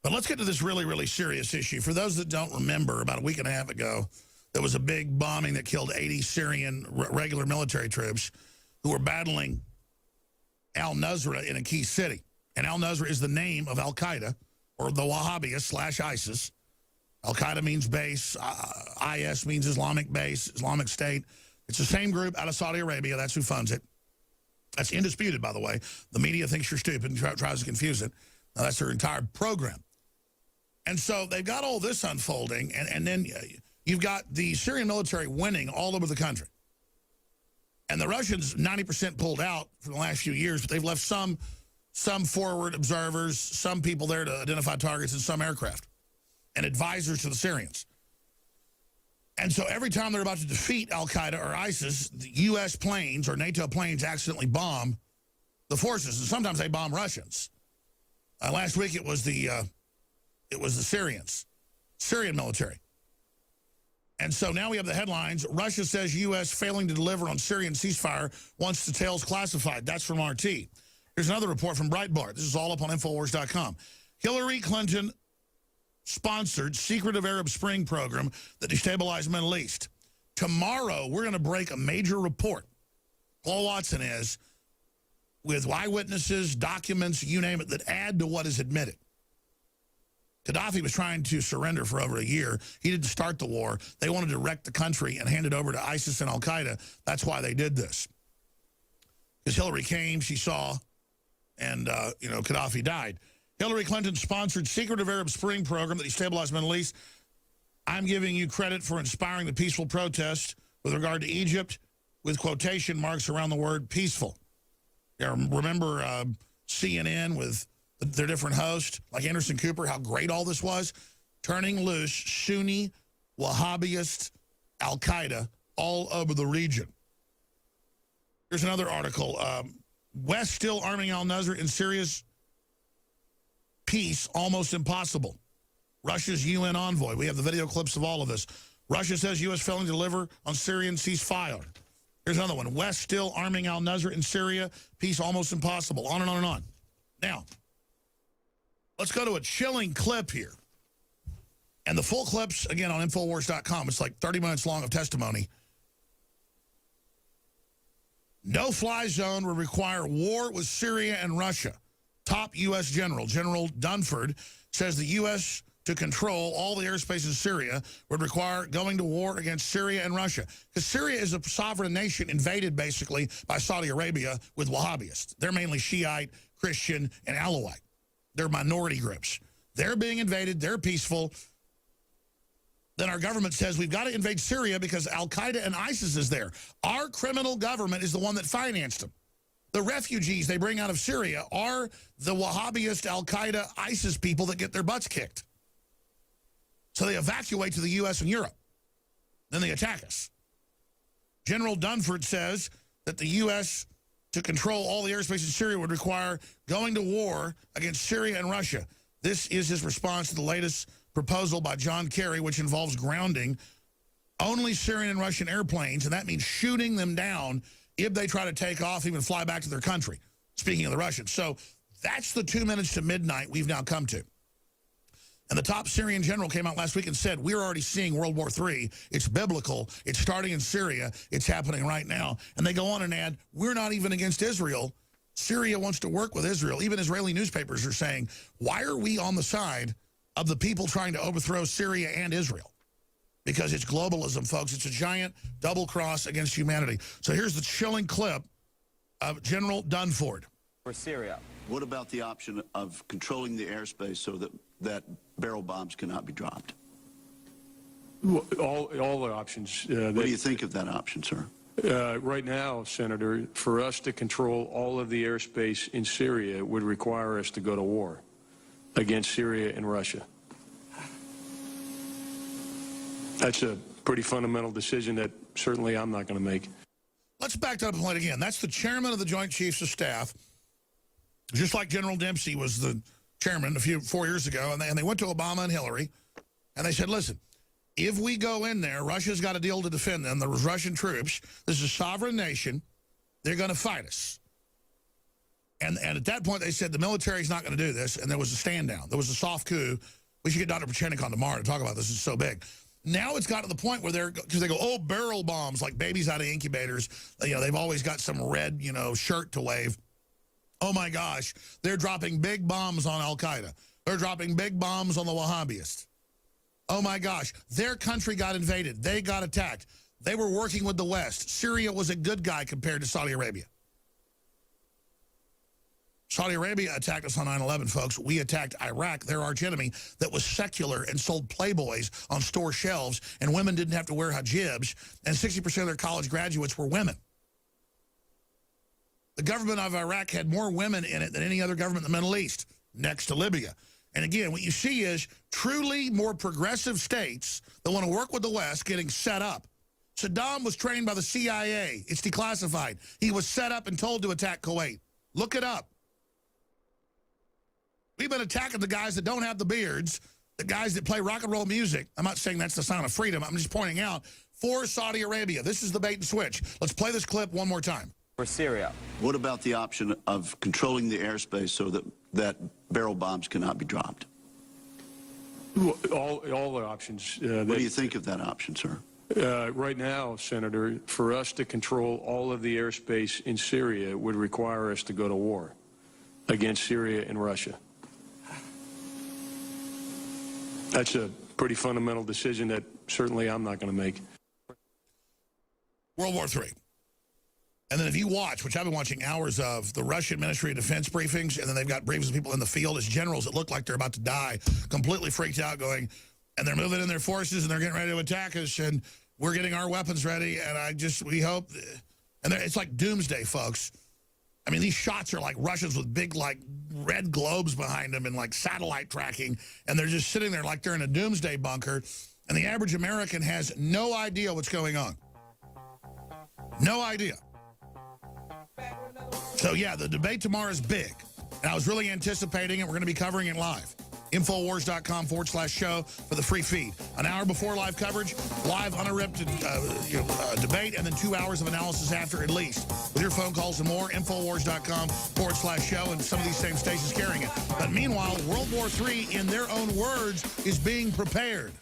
But let's get to this really, really serious issue. For those that don't remember, about a week and a half ago, there was a big bombing that killed 80 Syrian regular military troops who were battling al-Nusra in a key city. And al-Nusra is the name of al-Qaeda, or the Wahhabist / ISIS. Al-Qaeda means base, IS means Islamic base, Islamic State. It's the same group out of Saudi Arabia. That's who funds it. That's indisputed, by the way. The media thinks you're stupid and tries to confuse it. Now, that's their entire program. And so they've got all this unfolding, and then you've got the Syrian military winning all over the country. And the Russians, 90% pulled out for the last few years, but they've left some forward observers, some people there to identify targets, and some aircraft and advisors to the Syrians. And so every time they're about to defeat al-Qaeda or ISIS, the U.S. planes or NATO planes accidentally bomb the forces, and sometimes they bomb Russians. Last week it was the Syrian military. And so now we have the headlines. Russia says U.S. failing to deliver on Syrian ceasefire once details classified. That's from RT. Here's another report from Breitbart. This is all up on Infowars.com. Hillary Clinton sponsored secretive Arab Spring program that destabilized Middle East. Tomorrow, we're going to break a major report. Paul Watson is, with eyewitnesses, documents, you name it, that add to what is admitted. Gaddafi was trying to surrender for over a year. He didn't start the war. They wanted to wreck the country and hand it over to ISIS and al-Qaeda. That's why they did this. Because Hillary came, she saw, and, Gaddafi died. Hillary Clinton sponsored secretive Arab Spring program that destabilized Middle East. I'm giving you credit for inspiring the peaceful protest with regard to Egypt, with quotation marks around the word peaceful. Remember CNN with their different hosts, like Anderson Cooper, how great all this was? Turning loose Sunni, Wahhabist, al-Qaeda all over the region. Here's another article. West still arming al-Nusra in Syria's peace almost impossible. Russia's UN envoy. We have the video clips of all of this. Russia says U.S. failing to deliver on Syrian ceasefire. Here's another one. West still arming al-Nusra in Syria. Peace almost impossible. On and on and on. Now, let's go to a chilling clip here. And the full clip's, again, on Infowars.com. It's like 30 minutes long of testimony. No fly zone will require war with Syria and Russia. Top U.S. General Dunford says the U.S. to control all the airspace in Syria would require going to war against Syria and Russia. Because Syria is a sovereign nation invaded, basically, by Saudi Arabia with Wahhabists. They're mainly Shiite, Christian, and Alawite. They're minority groups. They're being invaded. They're peaceful. Then our government says we've got to invade Syria because al-Qaeda and ISIS is there. Our criminal government is the one that financed them. The refugees they bring out of Syria are the Wahhabist, al-Qaeda, ISIS people that get their butts kicked. So they evacuate to the U.S. and Europe. Then they attack us. General Dunford says that the U.S. to control all the airspace in Syria would require going to war against Syria and Russia. This is his response to the latest proposal by John Kerry, which involves grounding only Syrian and Russian airplanes, and that means shooting them down if they try to take off, even fly back to their country, speaking of the Russians. So that's the 2 minutes to midnight we've now come to. And the top Syrian general came out last week and said, we're already seeing World War III. It's biblical. It's starting in Syria. It's happening right now. And they go on and add, we're not even against Israel. Syria wants to work with Israel. Even Israeli newspapers are saying, why are we on the side of the people trying to overthrow Syria and Israel? Because it's globalism, folks. It's a giant double cross against humanity. So here's the chilling clip of General Dunford. For Syria. What about the option of controlling the airspace so that barrel bombs cannot be dropped? All the options. What do you think of that option, sir? Right now, Senator, for us to control all of the airspace in Syria would require us to go to war against Syria and Russia. That's a pretty fundamental decision that certainly I'm not going to make. Let's back that up and play it again. That's the chairman of the Joint Chiefs of Staff, just like General Dempsey was the chairman 4 years ago, and they went to Obama and Hillary, and they said, listen, if we go in there, Russia's got a deal to defend them. There was Russian troops. This is a sovereign nation. They're going to fight us. And at that point, they said the military's not going to do this, and there was a stand down. There was a soft coup. We should get Dr. Pachenik on tomorrow to talk about this. It's so big. Now it's got to the point where because they go, oh, barrel bombs, like babies out of incubators. You know, they've always got some red, you know, shirt to wave. Oh, my gosh, they're dropping big bombs on al-Qaeda. They're dropping big bombs on the Wahhabists. Oh, my gosh, their country got invaded. They got attacked. They were working with the West. Syria was a good guy compared to Saudi Arabia. Saudi Arabia attacked us on 9/11, folks. We attacked Iraq, their arch enemy, that was secular and sold Playboys on store shelves, and women didn't have to wear hijabs, and 60% of their college graduates were women. The government of Iraq had more women in it than any other government in the Middle East, next to Libya. And again, what you see is truly more progressive states that want to work with the West getting set up. Saddam was trained by the CIA. It's declassified. He was set up and told to attack Kuwait. Look it up. We've been attacking the guys that don't have the beards, the guys that play rock and roll music. I'm not saying that's the sign of freedom. I'm just pointing out for Saudi Arabia. This is the bait and switch. Let's play this clip one more time. For Syria. What about the option of controlling the airspace so that barrel bombs cannot be dropped? All the options. What do you think of that option, sir? Right now, Senator, for us to control all of the airspace in Syria would require us to go to war against Syria and Russia. That's a pretty fundamental decision that certainly I'm not going to make. World War III. And then if you watch, which I've been watching hours of, the Russian Ministry of Defense briefings, and then they've got briefings of people in the field as generals that look like they're about to die, completely freaked out going, and they're moving in their forces and they're getting ready to attack us, and we're getting our weapons ready, and we hope, and it's like doomsday, folks. I mean, these shots are like Russians with big, like, red globes behind them and, like, satellite tracking, and they're just sitting there like they're in a doomsday bunker, and the average American has no idea what's going on. No idea. So, yeah, the debate tomorrow is big, and I was really anticipating it. We're going to be covering it live. Infowars.com/show for the free feed. An hour before live coverage, live uninterrupted debate, and then 2 hours of analysis after at least. With your phone calls and more, Infowars.com/show, and some of these same stations carrying it. But meanwhile, World War III, in their own words, is being prepared.